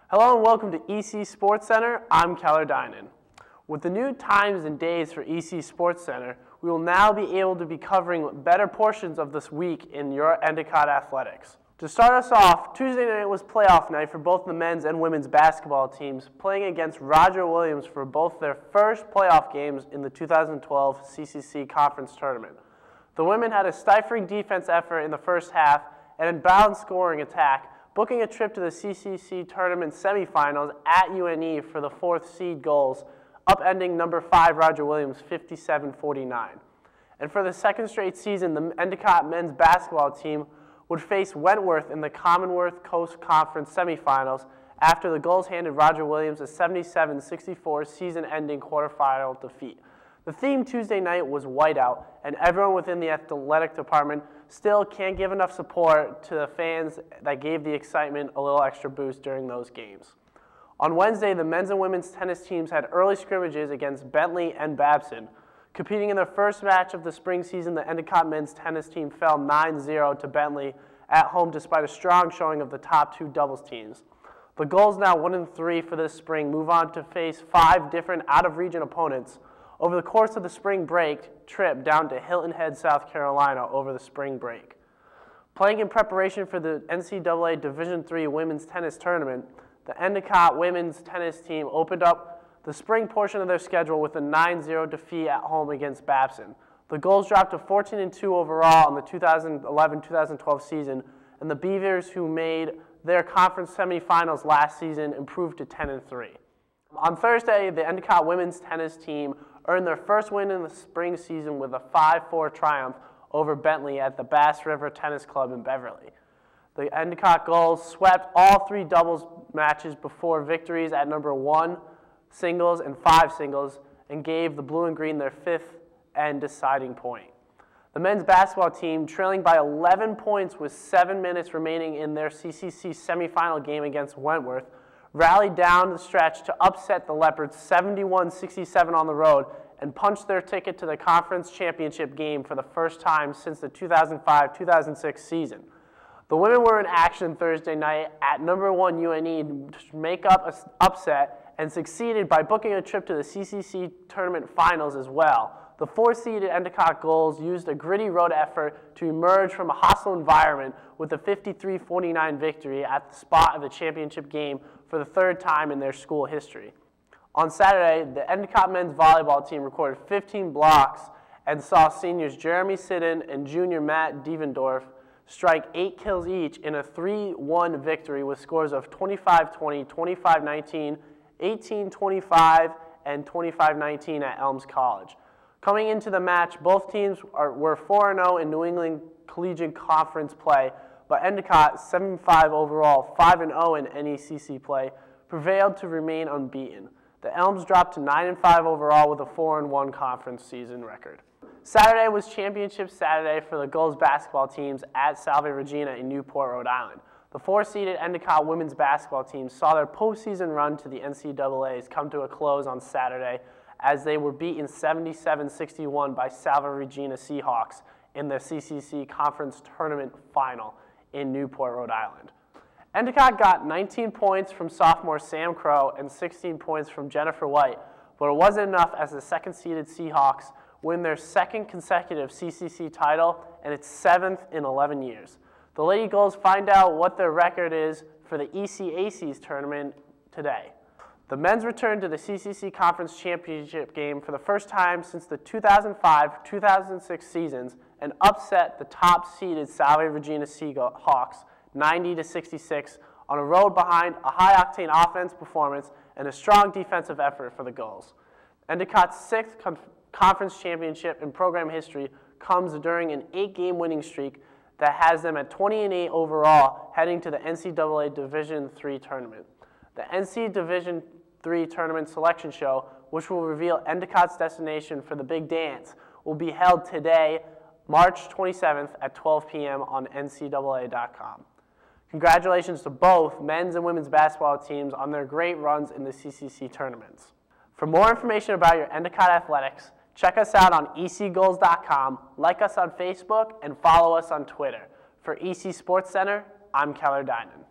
Hello and welcome to EC Sports Center. I'm Keller, Dinan. With the new times and days for EC Sports Center, we will now be able to be covering better portions of this week in your Endicott Athletics. To start us off, Tuesday night was playoff night for both the men's and women's basketball teams, playing against Roger Williams for both their first playoff games in the 2012 CCC Conference Tournament. The women had a stifling defense effort in the first half and a balanced scoring attack, booking a trip to the CCC Tournament semifinals at UNE for the 4th seed Gulls, upending number 5 Roger Williams 57-49. And for the second straight season, the Endicott men's basketball team would face Wentworth in the Commonwealth Coast Conference semifinals after the Gulls handed Roger Williams a 77-64 season-ending quarterfinal defeat. The theme Tuesday night was whiteout, and everyone within the athletic department still can't give enough support to the fans that gave the excitement a little extra boost during those games. On Wednesday, the men's and women's tennis teams had early scrimmages against Bentley and Babson. Competing in their first match of the spring season, the Endicott men's tennis team fell 9-0 to Bentley at home despite a strong showing of the top two doubles teams. The Gulls, now 1-3 for this spring, move on to face 5 different out-of-region opponents over the course of the spring break trip down to Hilton Head, South Carolina over the spring break. Playing in preparation for the NCAA Division III Women's Tennis Tournament, the Endicott women's tennis team opened up the spring portion of their schedule with a 9-0 defeat at home against Babson. The Gulls dropped to 14-2 overall in the 2011-2012 season, and the Beavers, who made their conference semifinals last season, improved to 10-3. On Thursday, the Endicott women's tennis team earned their first win in the spring season with a 5-4 triumph over Bentley at the Bass River Tennis Club in Beverly. The Endicott Gulls swept all 3 doubles matches before victories at number 1 singles and 5 singles, and gave the blue and green their 5th and deciding point. The men's basketball team, trailing by 11 points with 7 minutes remaining in their CCC semifinal game against Wentworth, rallied down the stretch to upset the Leopards 71-67 on the road and punched their ticket to the conference championship game for the first time since the 2005-2006 season. The women were in action Thursday night at number 1 UNE to make up an upset and succeeded by booking a trip to the CCC tournament finals as well. The 4-seeded Endicott Gulls used a gritty road effort to emerge from a hostile environment with a 53-49 victory at the spot of the championship game for the 3rd time in their school history. On Saturday, the Endicott men's volleyball team recorded 15 blocks and saw seniors Jeremy Siddon and junior Matt Devendorf strike 8 kills each in a 3-1 victory with scores of 25-20, 25-19, 18-25, and 25-19 at Elms College. Coming into the match, both teams were 4-0 in New England Collegiate Conference play, but Endicott, 7-5 overall, 5-0 in NECC play, prevailed to remain unbeaten. The Elms dropped to 9-5 overall with a 4-1 conference season record. Saturday was Championship Saturday for the Gulls basketball teams at Salve Regina in Newport, Rhode Island. The 4-seeded Endicott women's basketball team saw their postseason run to the NCAAs come to a close on Saturday as they were beaten 77-61 by Salve Regina Seahawks in the CCC Conference Tournament Final in Newport, Rhode Island. Endicott got 19 points from sophomore Sam Crow and 16 points from Jennifer White, but it wasn't enough as the 2nd-seeded Seahawks win their 2nd consecutive CCC title and its 7th in 11 years. The Lady Gulls find out what their record is for the ECAC's tournament today. The men's returned to the CCC Conference Championship game for the first time since the 2005-2006 seasons and upset the top-seeded Salve Regina Seahawks 90-66 on a road behind a high-octane offense performance and a strong defensive effort for the Gulls. Endicott's 6th conference championship in program history comes during an 8-game winning streak that has them at 20-8 overall heading to the NCAA Division III tournament. The NC Division III tournament selection show, which will reveal Endicott's destination for the big dance, will be held today, March 27th at 12 p.m. on ncaa.com. Congratulations to both men's and women's basketball teams on their great runs in the CCC tournaments. For more information about your Endicott Athletics, check us out on ecgulls.com, like us on Facebook, and follow us on Twitter. For EC Sports Center, I'm Keller Dinan.